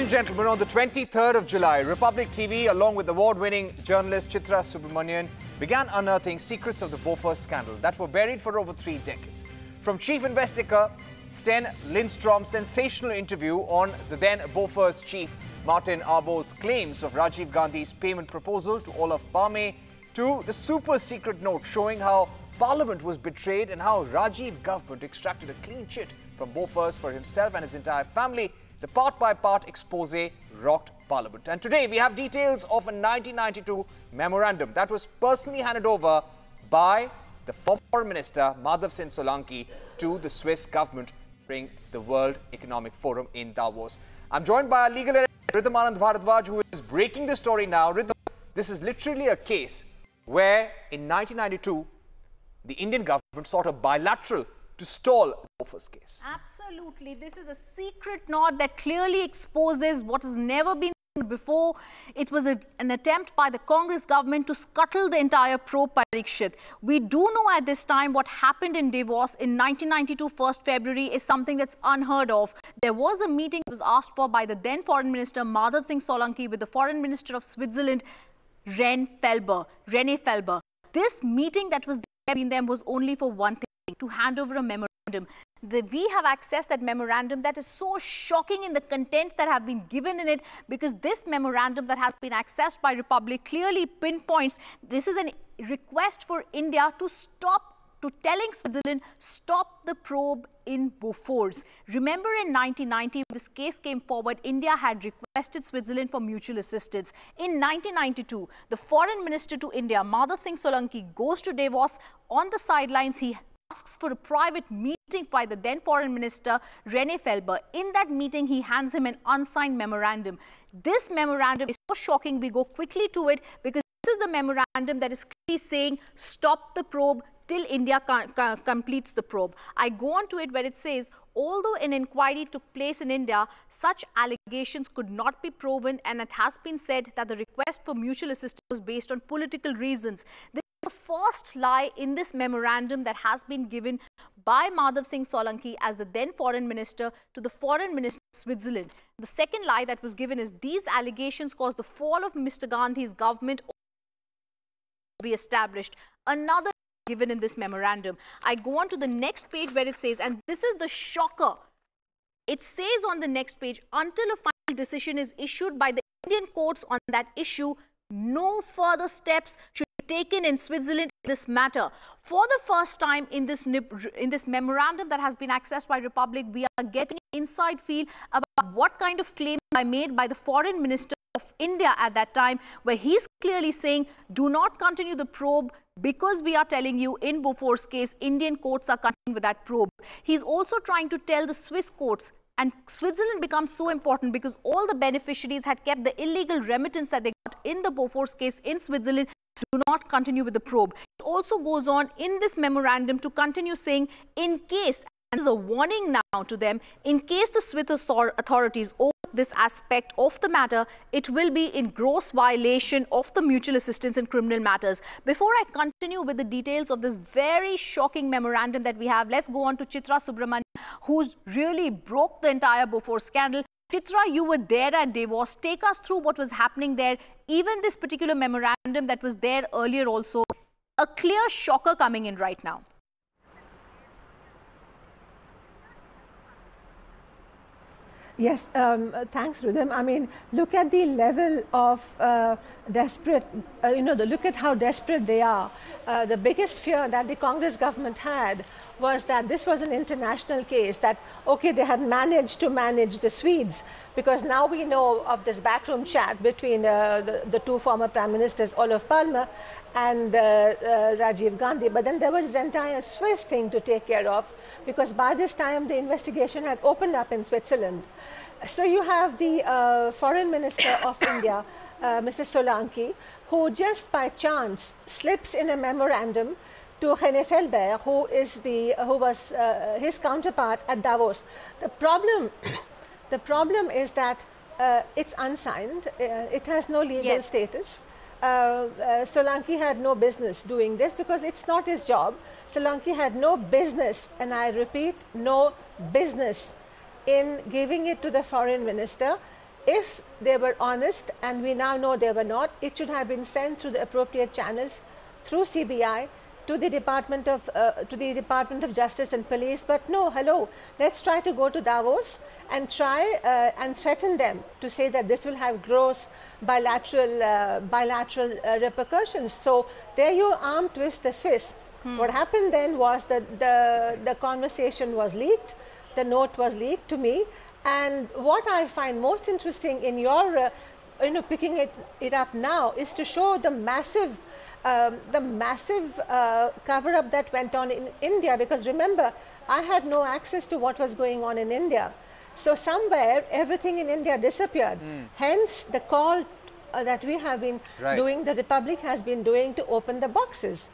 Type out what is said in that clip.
and gentlemen, on the 23rd of July, Republic TV, along with award-winning journalist Chitra Subramanian, began unearthing secrets of the Bofors scandal that were buried for over 3 decades. From chief investigator Sten Lindstrom's sensational interview on the then Bofors chief Martin Arbo's claims of Rajiv Gandhi's payment proposal to Olaf Palme, to the super-secret note showing how Parliament was betrayed and how Rajiv government extracted a clean chit from Bofors for himself and his entire family, the part-by-part expose rocked Parliament. And today we have details of a 1992 memorandum that was personally handed over by the former Foreign Minister Madhav Solanki to the Swiss government during the World Economic Forum in Davos. I'm joined by our legal editor, Ridham Bharadwaj, who is breaking the story now. Ridham, this is literally a case where in 1992, the Indian government sought a bilateral to stall the Bofors case. Absolutely. This is a secret knot that clearly exposes what has never been done before. It was an attempt by the Congress government to scuttle the entire probe Parikshit. We do know at this time what happened in Davos in 1992, 1st February is something that's unheard of. There was a meeting that was asked for by the then Foreign Minister Madhav Singh Solanki with the Foreign Minister of Switzerland, René Felber. This meeting that was there between them was only for one thing, to hand over a memorandum. We have accessed that memorandum that is so shocking in the contents that have been given in it, because this memorandum that has been accessed by Republic clearly pinpoints this is a request for India to telling Switzerland, stop the probe in Bofors. Remember in 1990, when this case came forward, India had requested Switzerland for mutual assistance. In 1992, the Foreign Minister to India, Madhav Singh Solanki, goes to Davos. On the sidelines, he asks for a private meeting by the then Foreign Minister, René Felber. In that meeting, he hands him an unsigned memorandum. This memorandum is so shocking, we go quickly to it, because this is the memorandum that is clearly saying, stop the probe till India completes the probe. I go on to it where it says, although an inquiry took place in India, such allegations could not be proven, and it has been said that the request for mutual assistance was based on political reasons. This is the first lie in this memorandum that has been given by Madhav Singh Solanki as the then Foreign Minister to the Foreign Minister of Switzerland. The second lie that was given is these allegations caused the fall of Mr. Gandhi's government to be established. Another given in this memorandum. I go on to the next page where it says, and this is the shocker, it says on the next page, until a final decision is issued by the Indian courts on that issue, no further steps should be taken in Switzerland in this matter. For the first time in this memorandum that has been accessed by Republic, we are getting an inside feel about what kind of claims are made by the Foreign Minister of India at that time, where he's clearly saying, do not continue the probe because we are telling you in Bofors case, Indian courts are continuing with that probe. He's also trying to tell the Swiss courts, and Switzerland becomes so important because all the beneficiaries had kept the illegal remittance that they got in the Bofors case in Switzerland, do not continue with the probe. It also goes on in this memorandum to continue saying, in case, and there's a warning now to them, in case the Swiss authorities overlook this aspect of the matter, it will be in gross violation of the mutual assistance in criminal matters. Before I continue with the details of this very shocking memorandum that we have, let's go on to Chitra Subramanian, who really broke the entire Bofors scandal. Chitra, you were there at Davos. Take us through what was happening there. Even this particular memorandum that was there earlier also, a clear shocker coming in right now. Yes, thanks, Rhythm. I mean, look at the level of look at how desperate they are. The biggest fear that the Congress government had was that this was an international case, that, okay, they had managed to manage the Swedes, because now we know of this backroom chat between the two former Prime Ministers, Olof Palme and Rajiv Gandhi. But then there was this entire Swiss thing to take care of, because by this time the investigation had opened up in Switzerland. So you have the Foreign Minister of India, Mr. Solanki, who just by chance slips in a memorandum to René Felber, who was his counterpart at Davos. The problem is that it's unsigned. It has no legal status. Solanki had no business doing this because it's not his job. Solanki had no business, and I repeat, no business in giving it to the foreign minister. if they were honest, and we now know they were not, it should have been sent through the appropriate channels, through CBI, to the Department of Justice and Police. But no, hello, let's try to go to Davos and try and threaten them to say that this will have gross bilateral repercussions. So there you arm twist the Swiss. What happened then was that the conversation was leaked, the note was leaked to me, and what I find most interesting in your picking it up now is to show the massive cover-up that went on in India, because remember, I had no access to what was going on in India. So somewhere, everything in India disappeared. Hence, the call that we have been doing, the Republic has been doing, to open the boxes.